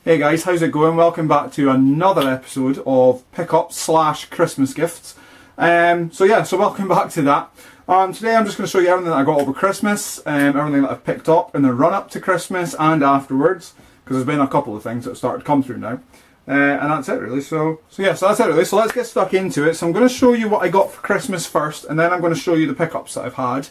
Hey guys, how's it going? Welcome back to another episode of Pickup / Christmas Gifts. So welcome back to that. Today I'm just going to show you everything that I got over Christmas, everything that I've picked up in the run up to Christmas and afterwards, because there's been a couple of things that have started to come through now. And that's it really. So that's it really. So let's get stuck into it. So I'm going to show you what I got for Christmas first, and then I'm going to show you the pickups that I've had.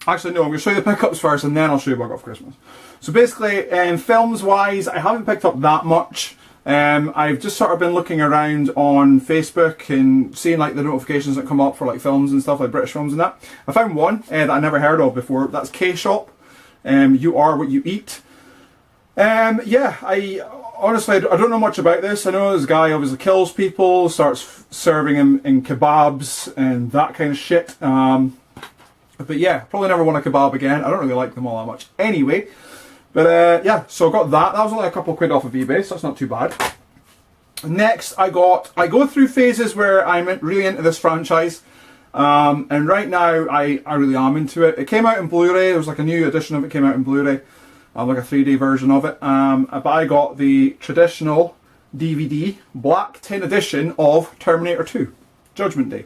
Actually, no, I'm going to show you the pickups first, and then I'll show you what I got for Christmas. So basically, films-wise, I haven't picked up that much. I've just sort of been looking around on Facebook and seeing like the notifications that come up for like films and stuff, like British films and that. I found one that I never heard of before. That's K-Shop. You Are What You Eat. I honestly, I don't know much about this. I know this guy obviously kills people, starts serving them in kebabs and that kind of shit. But yeah, probably never want a kebab again. I don't really like them all that much anyway. But so I got that. That was only a couple of quid off of eBay, so that's not too bad. Next, I go through phases where I'm really into this franchise. And right now, I really am into it. It came out in Blu-ray. There was like a new edition of it came out in Blu-ray. Like a 3D version of it. But I got the traditional DVD black tin edition of Terminator 2, Judgment Day.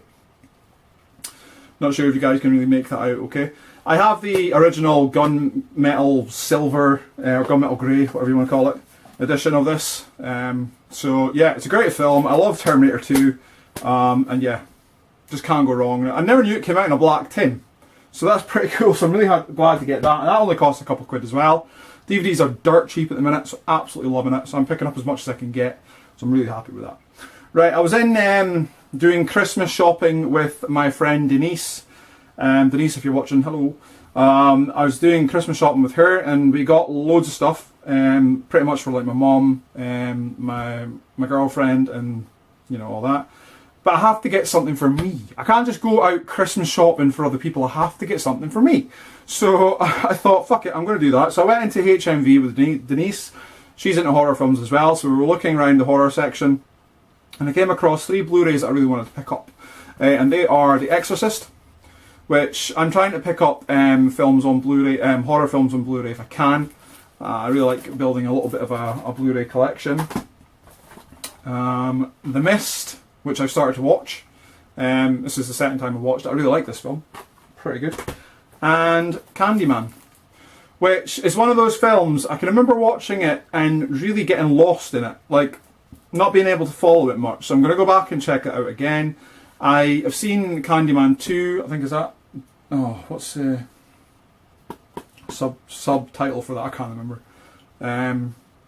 Not sure if you guys can really make that out, okay? I have the original gunmetal silver, or gunmetal grey, whatever you want to call it, edition of this. So yeah, it's a great film. I love Terminator 2, and yeah, just can't go wrong. I never knew it came out in a black tin, so that's pretty cool. So I'm really glad to get that, and that only costs a couple of quid as well. DVDs are dirt cheap at the minute, so absolutely loving it. So I'm picking up as much as I can get, so I'm really happy with that. Right, I was in doing Christmas shopping with my friend Denise. Denise, if you're watching, hello. I was doing Christmas shopping with her, and we got loads of stuff, pretty much for like my mum, my girlfriend, and you know all that. But I have to get something for me. I can't just go out Christmas shopping for other people. I have to get something for me. So I thought, fuck it, I'm going to do that. So I went into HMV with Denise. She's into horror films as well, so we were looking around the horror section, and I came across 3 Blu-rays that I really wanted to pick up, and they are The Exorcist, which I'm trying to pick up films on Blu-ray, horror films on Blu-ray if I can. I really like building a little bit of a Blu-ray collection. The Mist, which I've started to watch. This is the second time I've watched it. I really like this film. Pretty good. And Candyman, which is one of those films, I can remember watching it and really getting lost in it. Like, not being able to follow it much. So I'm going to go back and check it out again. I have seen Candyman 2, I think is that... Oh, what's the subtitle for that? I can't remember.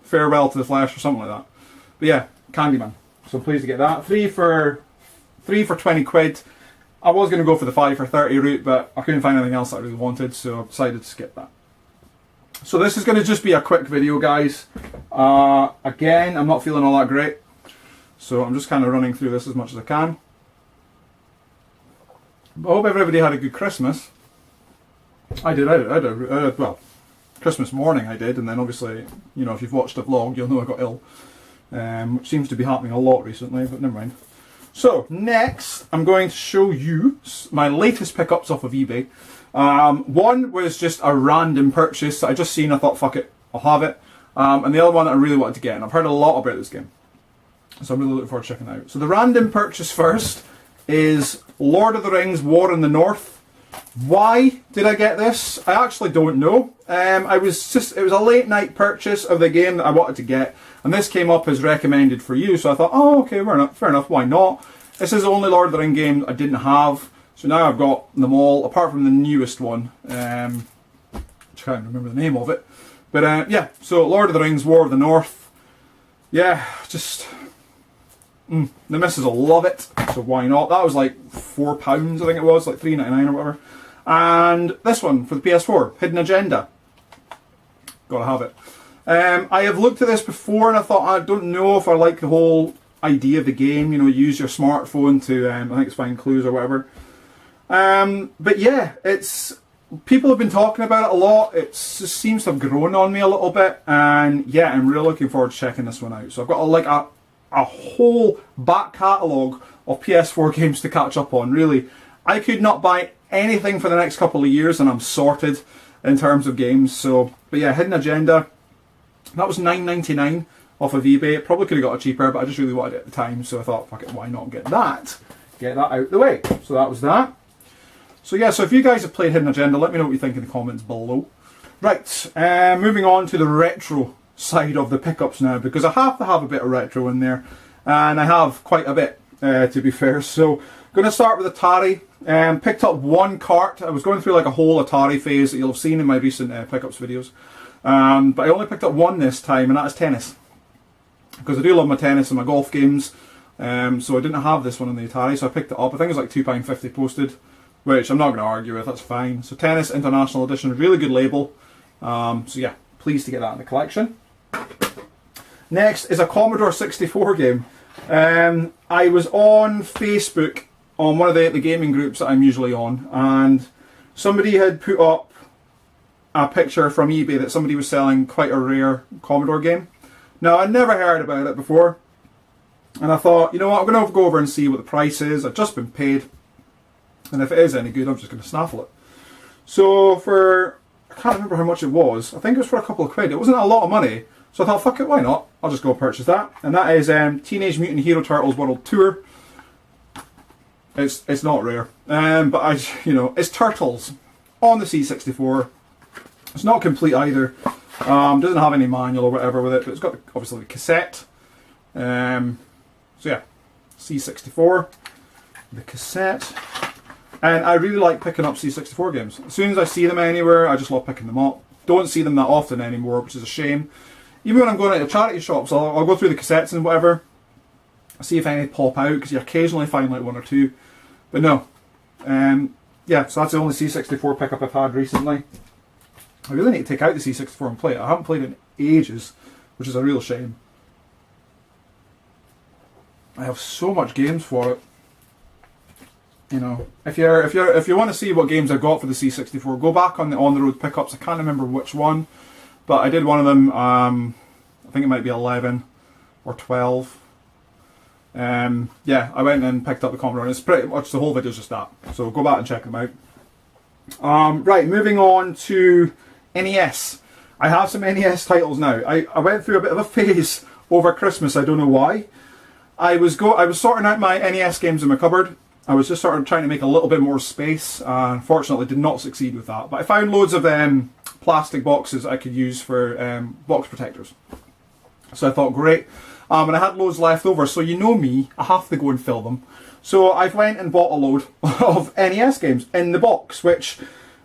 Farewell to the Flesh or something like that. But yeah, Candyman. So I'm pleased to get that. 3 for 20 quid. I was going to go for the 5 for 30 route, but I couldn't find anything else that I really wanted, so I decided to skip that. So this is going to just be a quick video, guys. Again, I'm not feeling all that great, so I'm just kind of running through this as much as I can. I hope everybody had a good Christmas. I did, well, Christmas morning I did, and then obviously, you know, if you've watched the vlog, you'll know I got ill. Which seems to be happening a lot recently, but never mind. So, next, I'm going to show you my latest pickups off of eBay. One was just a random purchase that I just seen, I thought, fuck it, I'll have it. And the other one that I really wanted to get, and I've heard a lot about this game, so I'm really looking forward to checking it out. So the random purchase first is Lord of the Rings War in the North. Why did I get this? I actually don't know. It was a late night purchase of the game that I wanted to get, and this came up as recommended for you, so I thought, oh okay, fair enough, why not? This is the only Lord of the Rings game I didn't have, so now I've got them all, apart from the newest one, which I can't remember the name of it. But yeah, so Lord of the Rings War of the North. Yeah, just... the missus will love it, so why not? That was like £4, I think it was, like $3.99 or whatever. And this one for the PS4, Hidden Agenda. Gotta have it. I have looked at this before and I thought, I don't know if I like the whole idea of the game, you know, use your smartphone to, I think it's find clues or whatever. But yeah, people have been talking about it a lot. It just seems to have grown on me a little bit, and yeah, I'm really looking forward to checking this one out. So I've got a whole back catalogue of PS4 games to catch up on, really. I could not buy anything for the next couple of years and I'm sorted in terms of games. So, but yeah, Hidden Agenda. That was $9.99 off of eBay. It probably could have got it cheaper, but I just really wanted it at the time, so I thought, fuck it, why not get that? Get that out of the way. So that was that. So yeah, so if you guys have played Hidden Agenda, let me know what you think in the comments below. Right, moving on to the retro side of the pickups now, because I have to have a bit of retro in there, and I have quite a bit, to be fair. So I'm going to start with Atari. Picked up one cart. I was going through like a whole Atari phase that you'll have seen in my recent pickups videos. But I only picked up one this time, and that is tennis. Because I do love my tennis and my golf games. So I didn't have this one on the Atari, so I picked it up. I think it was like £2.50 posted, which I'm not going to argue with, that's fine. So Tennis International Edition, really good label. So yeah, pleased to get that in the collection. Next is a Commodore 64 game. I was on Facebook on one of the gaming groups that I'm usually on, and somebody had put up a picture from eBay that somebody was selling quite a rare Commodore game. Now, I'd never heard about it before, and I thought, you know what, I'm going to go over and see what the price is. I've just been paid, and if it is any good, I'm just going to snaffle it. So for, I can't remember how much it was. I think it was for a couple of quid. It wasn't a lot of money, so I thought, fuck it, why not? I'll just go purchase that. And that is Teenage Mutant Hero Turtles World Tour. It's not rare, but it's Turtles on the C64. It's not complete either. Doesn't have any manual or whatever with it, but it's got obviously the cassette. So yeah, C64, the cassette. And I really like picking up C64 games. As soon as I see them anywhere, I just love picking them up. Don't see them that often anymore, which is a shame. Even when I'm going into charity shops, I'll go through the cassettes and whatever, see if any pop out, because you occasionally find like one or two. But no. Yeah, so that's the only C64 pickup I've had recently. I really need to take out the C64 and play it. I haven't played it in ages, which is a real shame. I have so much games for it. You know, if you want to see what games I've got for the C64, go back on the road pickups. I can't remember which one, but I did one of them. I think it might be 11 or 12. Yeah, I went and picked up the Commodore, and it's pretty much the whole video is just that. So go back and check them out. Right, moving on to NES. I have some NES titles now. I went through a bit of a phase over Christmas. I don't know why. I was sorting out my NES games in my cupboard. I was just sort of trying to make a little bit more space. Unfortunately, did not succeed with that. But I found loads of plastic boxes I could use for box protectors. So I thought, great. And I had loads left over. So you know me, I have to go and fill them. So I've went and bought a load of NES games in the box, which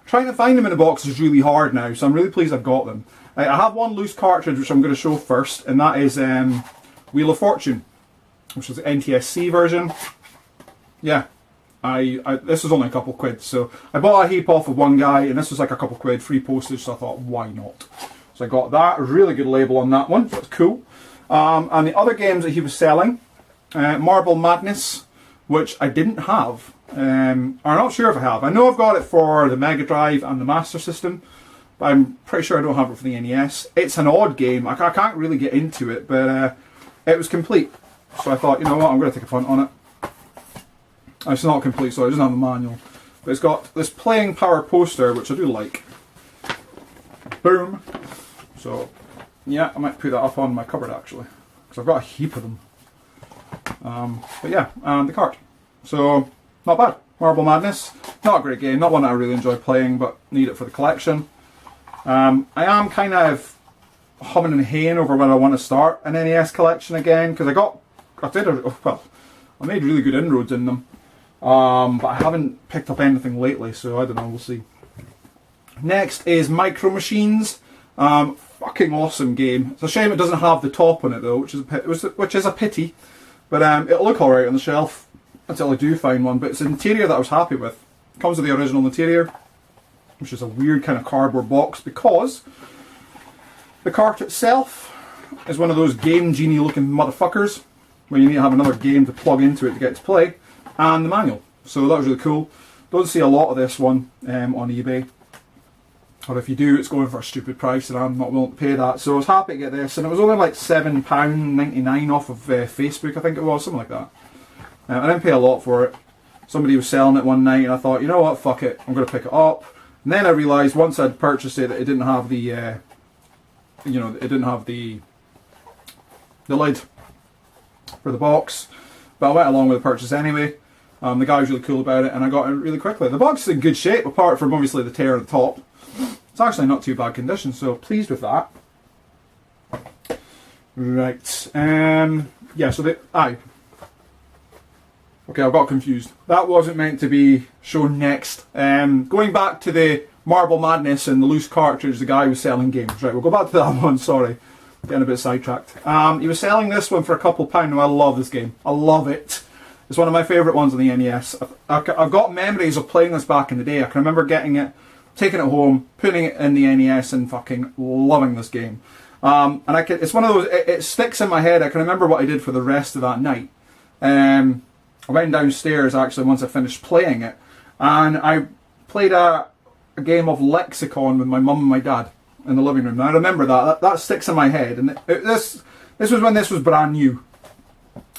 trying to find them in the box is really hard now. So I'm really pleased I've got them. I have one loose cartridge which I'm going to show first, and that is Wheel of Fortune, which is the NTSC version. Yeah, this was only a couple quid, so I bought a heap off of one guy, and this was like a couple quid, free postage, so I thought, why not? So I got that, a really good label on that one, so that's cool. And the other games that he was selling, Marble Madness, which I didn't have, I'm not sure if I have. I know I've got it for the Mega Drive and the Master System, but I'm pretty sure I don't have it for the NES. It's an odd game, I can't really get into it, but it was complete. So I thought, you know what, I'm going to take a punt on it. It's not complete, so it doesn't have the manual. But it's got this playing power poster, which I do like. Boom. So, yeah, I might put that up on my cupboard actually, because I've got a heap of them. But yeah, and the cart. So, not bad. Marble Madness. Not a great game, not one that I really enjoy playing, but need it for the collection. I am kind of humming and haying over when I want to start an NES collection again, because I made really good inroads in them. But I haven't picked up anything lately, so I don't know, we'll see. Next is Micro Machines. Fucking awesome game. It's a shame it doesn't have the top on it though, which is a pity. But it'll look alright on the shelf until I do find one. But it's an interior that I was happy with. It comes with the original interior, which is a weird kind of cardboard box, because the cart itself is one of those Game Genie looking motherfuckers, where you need to have another game to plug into it to get to play, and the manual. So that was really cool. Don't see a lot of this one on eBay, or if you do, it's going for a stupid price, and I'm not willing to pay that. So I was happy to get this, and it was only like £7.99 off of Facebook, I think it was, something like that. I didn't pay a lot for it. Somebody was selling it one night, and I thought, you know what, fuck it, I'm going to pick it up. And then I realised once I'd purchased it that it didn't have the you know, it didn't have the lid for the box, but I went along with the purchase anyway. The guy was really cool about it, and I got it really quickly. The box is in good shape, apart from obviously the tear at the top. It's actually not too bad condition, so pleased with that. Right, yeah, so okay, I got confused. That wasn't meant to be shown next. Going back to the Marble Madness and the loose cartridge, the guy was selling games. Right, we'll go back to that one, sorry. Getting a bit sidetracked. He was selling this one for a couple £. Now, I love this game. I love it. It's one of my favourite ones on the NES. I've got memories of playing this back in the day. I can remember getting it, taking it home, putting it in the NES and fucking loving this game. And it's one of those, it sticks in my head. I can remember what I did for the rest of that night. I went downstairs actually once I finished playing it, and I played a game of Lexicon with my mum and my dad in the living room. Now I remember that sticks in my head, and this was when this was brand new.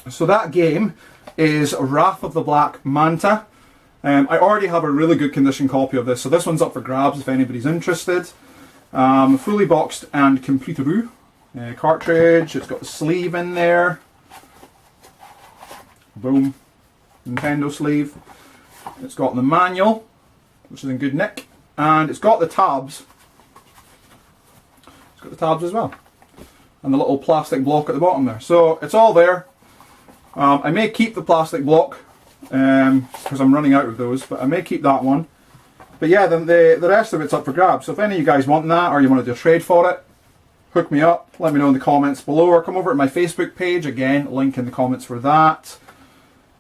So that game is Wrath of the Black Manta. I already have a really good condition copy of this, so this one's up for grabs if anybody's interested. Fully boxed and computeroo cartridge. It's got the sleeve in there. Boom. Nintendo sleeve. It's got the manual, which is in good nick, and it's got the tabs. It's got the tabs as well, and the little plastic block at the bottom there. So it's all there. I may keep the plastic block because I'm running out of those, but I may keep that one. But yeah, the rest of it's up for grabs. So if any of you guys want that, or you want to do a trade for it, hook me up. Let me know in the comments below, or come over to my Facebook page. Again, link in the comments for that.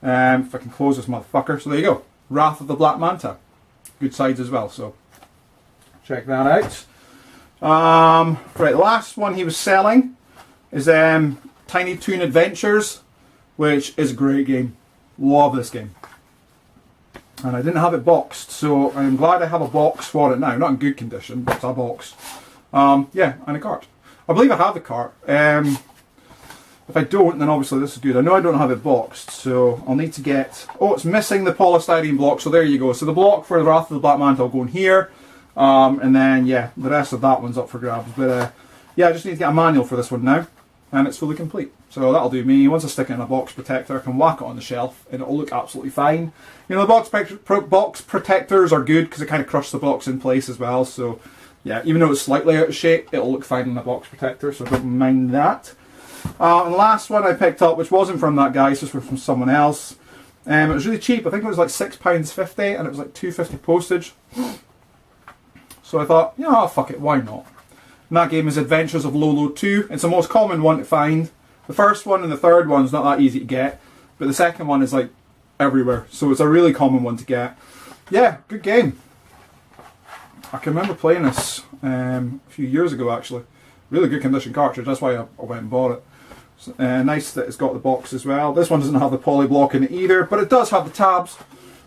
If I can close this motherfucker. So there you go. Wrath of the Black Manta. Good sides as well, so check that out. Right, the last one he was selling is Tiny Toon Adventures, which is a great game. Love this game. And I didn't have it boxed, so I'm glad I have a box for it now. Not in good condition, but it's a box. Yeah, and a cart. I believe I have the cart. If I don't, then obviously this is good. I know I don't have it boxed, so I'll need to get... Oh, it's missing the polystyrene block, so there you go. So the block for the Wrath of the Black Manta will go in here. And then, yeah, the rest of that one's up for grabs. But, yeah, I just need to get a manual for this one now. And it's fully complete. So that'll do me. Once I stick it in a box protector, I can whack it on the shelf, and it'll look absolutely fine. You know, the box protectors are good, because it kind of crushes the box in place as well. So, yeah, even though it's slightly out of shape, it'll look fine in the box protector, so don't mind that. And the last one I picked up, which wasn't from that guy, this was from someone else. It was really cheap. I think it was like £6.50, and it was like £2.50 postage. So I thought, yeah, oh, fuck it, why not? And that game is Adventures of Lolo 2. It's the most common one to find. The first one and the third one's not that easy to get, but the second one is like everywhere. So it's a really common one to get. Yeah, good game. I can remember playing this a few years ago actually. Really good condition cartridge, that's why I went and bought it. Nice that it's got the box as well. This one doesn't have the poly block in it either, but it does have the tabs,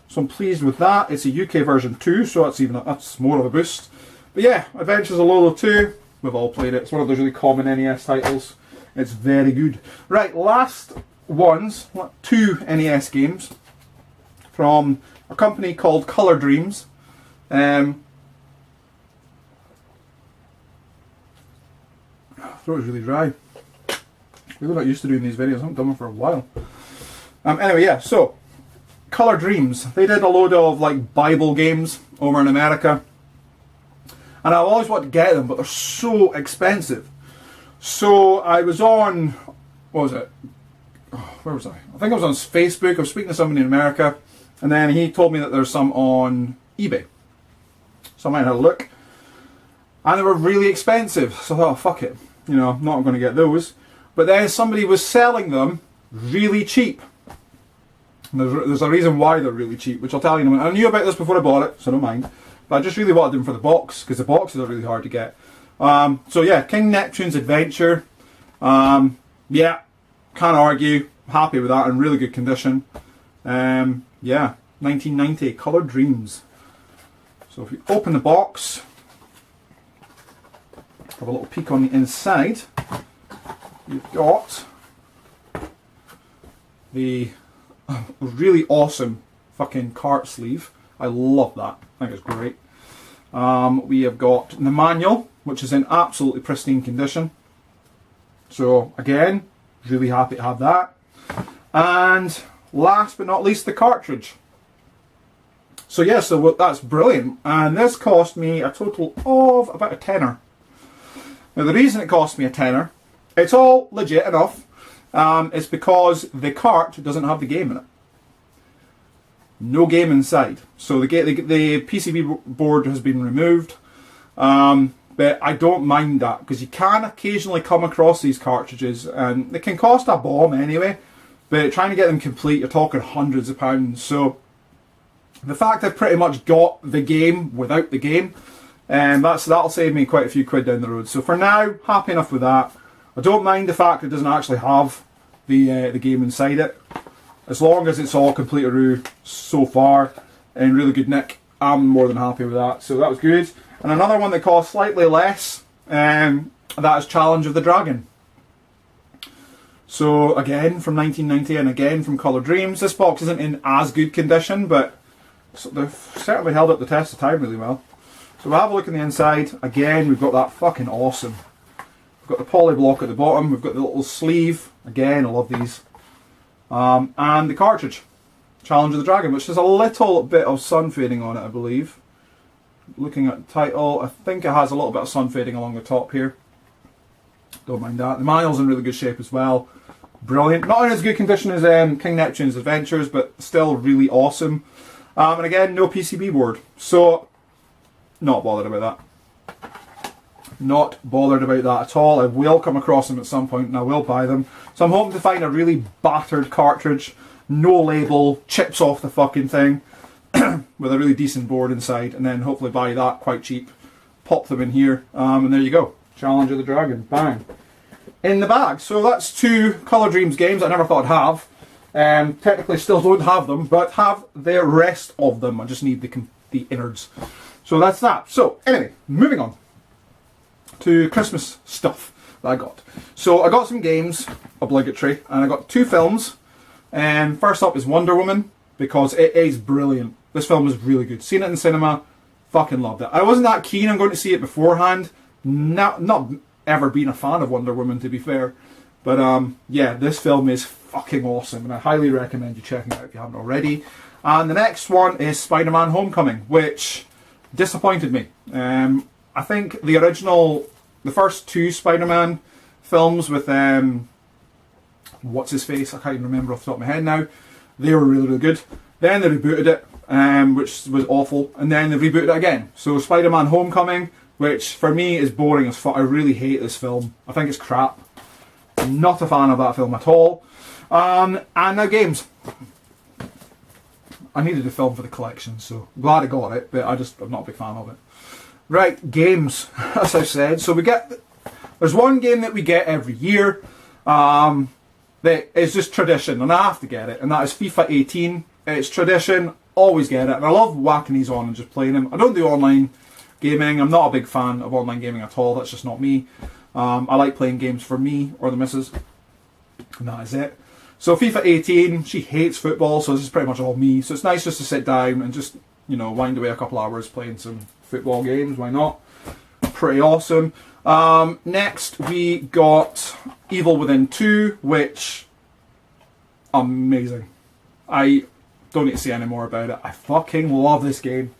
so I'm pleased with that. It's a UK version too, so that's more of a boost. But yeah, Adventures of Lolo 2, we've all played it. It's one of those really common NES titles. It's very good. Right, last ones, 2 NES games from a company called Color Dreams. Throat is really dry. Really not used to doing these videos. I haven't done them for a while. Anyway, yeah, so Color Dreams. They did a load of like Bible games over in America. And I've always wanted to get them, but they're so expensive. So I was on, what was it? Oh, where was I? I think I was on Facebook. I was speaking to somebody in America, and then he told me that there's some on eBay. So I might have a look. And they were really expensive. So I thought, oh, fuck it. You know, I'm not going to get those. But then somebody was selling them really cheap. And there's a reason why they're really cheap, which I'll tell you in a minute. I knew about this before I bought it, so don't mind. But I just really wanted them for the box, because the boxes are really hard to get. So yeah, King Neptune's Adventure. Yeah, can't argue. Happy with that, in really good condition. Yeah, 1990, Color Dreams. So if you open the box, have a little peek on the inside. You've got the really awesome fucking cart sleeve. I love that. I think it's great. We have got the manual, which is in absolutely pristine condition. So again, really happy to have that. And last but not least, the cartridge. So yeah, so that's brilliant. And this cost me a total of about a tenner. Now the reason it cost me a tenner, it's all legit enough, it's because the cart doesn't have the game in it. No game inside. So the PCB board has been removed. But I don't mind that, because you can occasionally come across these cartridges and they can cost a bomb anyway, but trying to get them complete, you're talking hundreds of pounds. So the fact I've pretty much got the game without the game, that'll save me quite a few quid down the road. So for now, happy enough with that. I don't mind the fact it doesn't actually have the game inside it. As long as it's all completely so far in really good nick, I'm more than happy with that. So that was good. And another one that costs slightly less, that is Challenge of the Dragon. So again from 1990 and again from Colour Dreams. This box isn't in as good condition, but they've certainly held up the test of time really well. So we'll have a look in the inside. Again, we've got that fucking awesome. We've got the poly block at the bottom. We've got the little sleeve. Again, I love these. And the cartridge, Challenge of the Dragon, which has a little bit of sun fading on it, I believe. Looking at the title, I think it has a little bit of sun fading along the top here. Don't mind that. The manual's in really good shape as well. Brilliant. Not in as good condition as King Neptune's Adventures, but still really awesome. And again, no PCB board. So, not bothered about that. Not bothered about that at all. I will come across them at some point and I will buy them. So I'm hoping to find a really battered cartridge, no label, chips off the fucking thing, with a really decent board inside, and then hopefully buy that quite cheap, pop them in here, and there you go. Challenge of the Dragon, bang. In the bag. So that's 2 Colour Dreams games I never thought I'd have. Technically still don't have them, but have the rest of them. I just need the innards. So that's that. So anyway, moving on to Christmas stuff that I got. So I got some games, obligatory, and I got 2 films. First up is Wonder Woman, because it is brilliant. This film is really good. Seen it in cinema, fucking loved it. I wasn't that keen on going to see it beforehand. Not ever been a fan of Wonder Woman, to be fair. But yeah, this film is fucking awesome, and I highly recommend you checking it out if you haven't already. And the next one is Spider-Man Homecoming, which disappointed me. I think the first 2 Spider-Man films with what's his face? I can't even remember off the top of my head now. They were really, really good. Then they rebooted it, which was awful, and then they rebooted it again. So Spider-Man Homecoming, which for me is boring as fuck. I really hate this film. I think it's crap. I'm not a fan of that film at all. And now games. I needed a film for the collection, so I'm glad I got it, but I'm not a big fan of it. Right, games, as I said. So there's one game that we get every year. That is just tradition, and I have to get it, and that is FIFA 18. It's tradition, always get it, and I love whacking these on and just playing them. I don't do online gaming. I'm not a big fan of online gaming at all. That's just not me. I like playing games for me or the missus, and that is it. So FIFA 18, she hates football, so this is pretty much all me. So it's nice just to sit down and just, wind away a couple hours playing some football games. Why not? Pretty awesome. Next we got Evil Within 2, which, amazing. I don't need to say any more about it. I fucking love this game.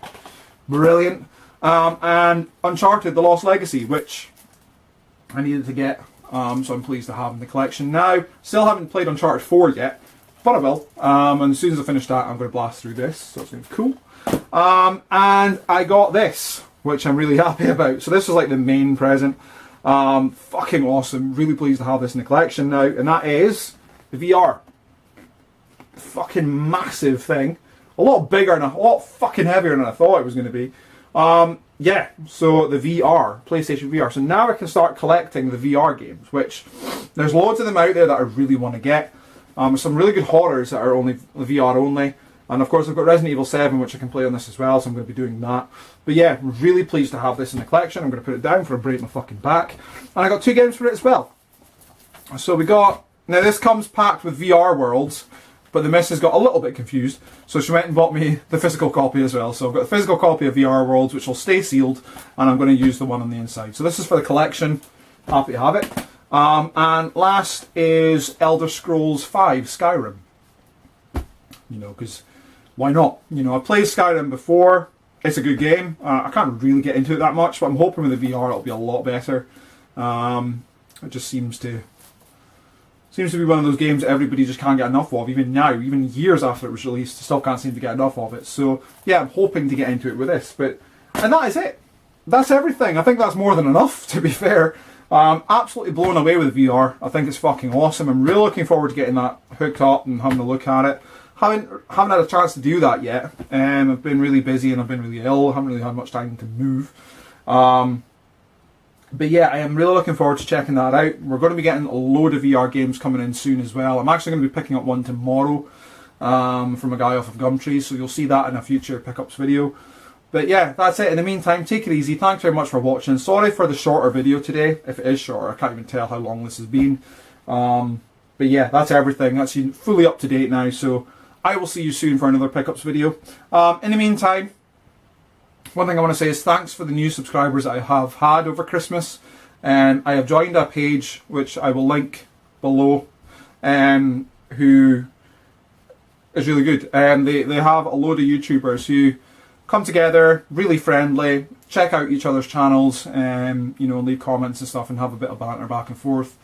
Brilliant. And Uncharted The Lost Legacy, which I needed to get, so I'm pleased to have in the collection. Now, still haven't played Uncharted 4 yet, but I will. And as soon as I finish that, I'm going to blast through this, so it's going to be cool. And I got this, which I'm really happy about. So this was like the main present. Fucking awesome. Really pleased to have this in the collection now, and that is the VR. Fucking massive thing. A lot bigger and a lot fucking heavier than I thought it was going to be. Yeah, so the VR, PlayStation VR. So now I can start collecting the VR games, which there's loads of them out there that I really want to get. Some really good horrors that are only VR only. And of course I've got Resident Evil 7, which I can play on this as well, so I'm going to be doing that. But yeah, really pleased to have this in the collection. I'm going to put it down for a break my fucking back. And I got 2 games for it as well. So we got, now this comes packed with VR worlds, But the missus got a little bit confused, so she went and bought me the physical copy as well. So I've got the physical copy of VR Worlds, which will stay sealed, and I'm going to use the one on the inside. So this is for the collection. Happy to have it. And last is Elder Scrolls V Skyrim. You know, because why not? You know, I played Skyrim before. It's a good game. I can't really get into it that much, but I'm hoping with the VR it'll be a lot better. It just seems to be one of those games that everybody just can't get enough of, even now, even years after it was released, still can't seem to get enough of it. So yeah, I'm hoping to get into it with this. And that is it. That's everything. I think that's more than enough, to be fair. Absolutely blown away with VR. I think it's fucking awesome. I'm really looking forward to getting that hooked up and having a look at it. Haven't had a chance to do that yet. I've been really busy and I've been really ill. I haven't really had much time to move. But yeah, I am really looking forward to checking that out. We're going to be getting a load of VR games coming in soon as well. I'm actually going to be picking up one tomorrow from a guy off of Gumtree, so you'll see that in a future pickups video. But yeah, that's it. In the meantime, take it easy. Thanks very much for watching. Sorry for the shorter video today, if it is shorter. I can't even tell how long this has been. But yeah, that's everything. That's fully up to date now, so I will see you soon for another pickups video. In the meantime, one thing I want to say is thanks for the new subscribers that I have had over Christmas. I have joined a page, which I will link below, who is really good. They have a load of YouTubers who come together, really friendly, check out each other's channels, you know, leave comments and stuff and have a bit of banter back and forth.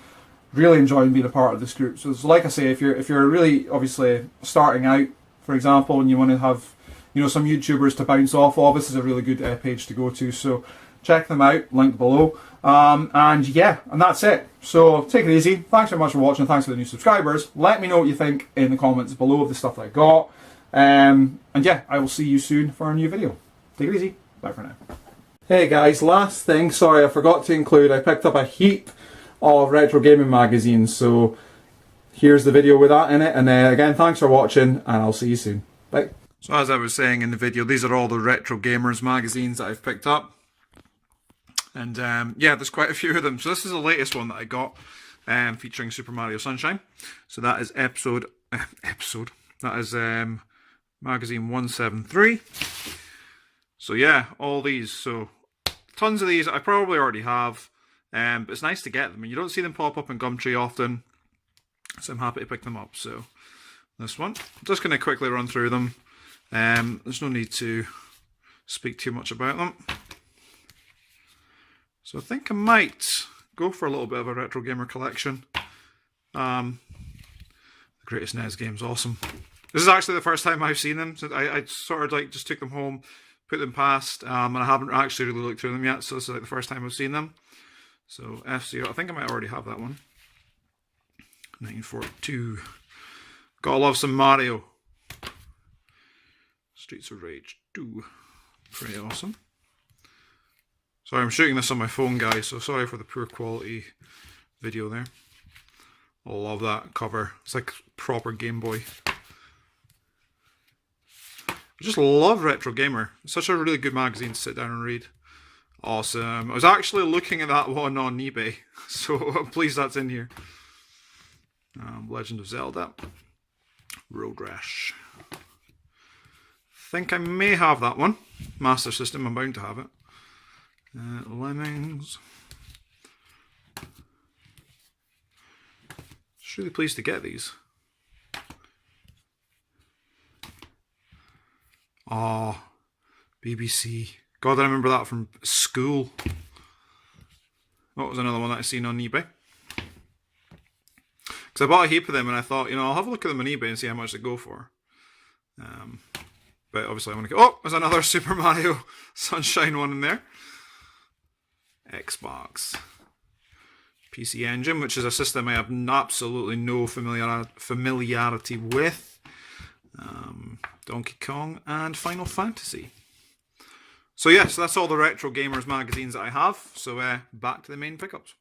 Really enjoying being a part of this group. So like I say, if you're really obviously starting out, for example, and you want to have, you know, some YouTubers to bounce off of, this is a really good page to go to. So check them out, link below. And yeah, and that's it. So take it easy. Thanks very much for watching. Thanks for the new subscribers. Let me know what you think in the comments below of the stuff that I got. And yeah, I will see you soon for a new video. Take it easy. Bye for now. Hey guys, last thing. Sorry, I forgot to include. I picked up a heap of retro gaming magazines. So here's the video with that in it. And again, thanks for watching, and I'll see you soon. Bye. So as I was saying in the video, these are all the Retro Gamers magazines that I've picked up. And yeah, there's quite a few of them. So this is the latest one that I got, featuring Super Mario Sunshine. So that is that is magazine 173. So yeah, all these. So tons of these I probably already have. But it's nice to get them. And you don't see them pop up in Gumtree often. So I'm happy to pick them up. So this one. I'm just going to quickly run through them. There's no need to speak too much about them. So I think I might go for a little bit of a retro gamer collection. The Greatest NES Games, awesome. This is actually the first time I've seen them. So I sort of like just took them home, put them past, and I haven't actually really looked through them yet. So this is like the first time I've seen them. So F-Zero, I think I might already have that one. 1942. Gotta love some Mario. Streets of Rage 2. Pretty awesome. Sorry, I'm shooting this on my phone, guys, so sorry for the poor quality video there. I love that cover. It's like proper Game Boy. I just love Retro Gamer. It's such a really good magazine to sit down and read. Awesome. I was actually looking at that one on eBay, so I'm pleased that's in here. Legend of Zelda. Road Rash. I think I may have that one. Master System, I'm bound to have it. Lemmings. Just really pleased to get these. Oh, BBC. God, I remember that from school. That was another one that I seen on eBay. Because I bought a heap of them and I thought, you know, I'll have a look at them on eBay and see how much they go for. But obviously I want to go, oh, there's another Super Mario Sunshine one in there. Xbox. PC Engine, which is a system I have absolutely no familiarity with. Donkey Kong and Final Fantasy. So yes, that's all the Retro Gamers magazines that I have. So back to the main pickups.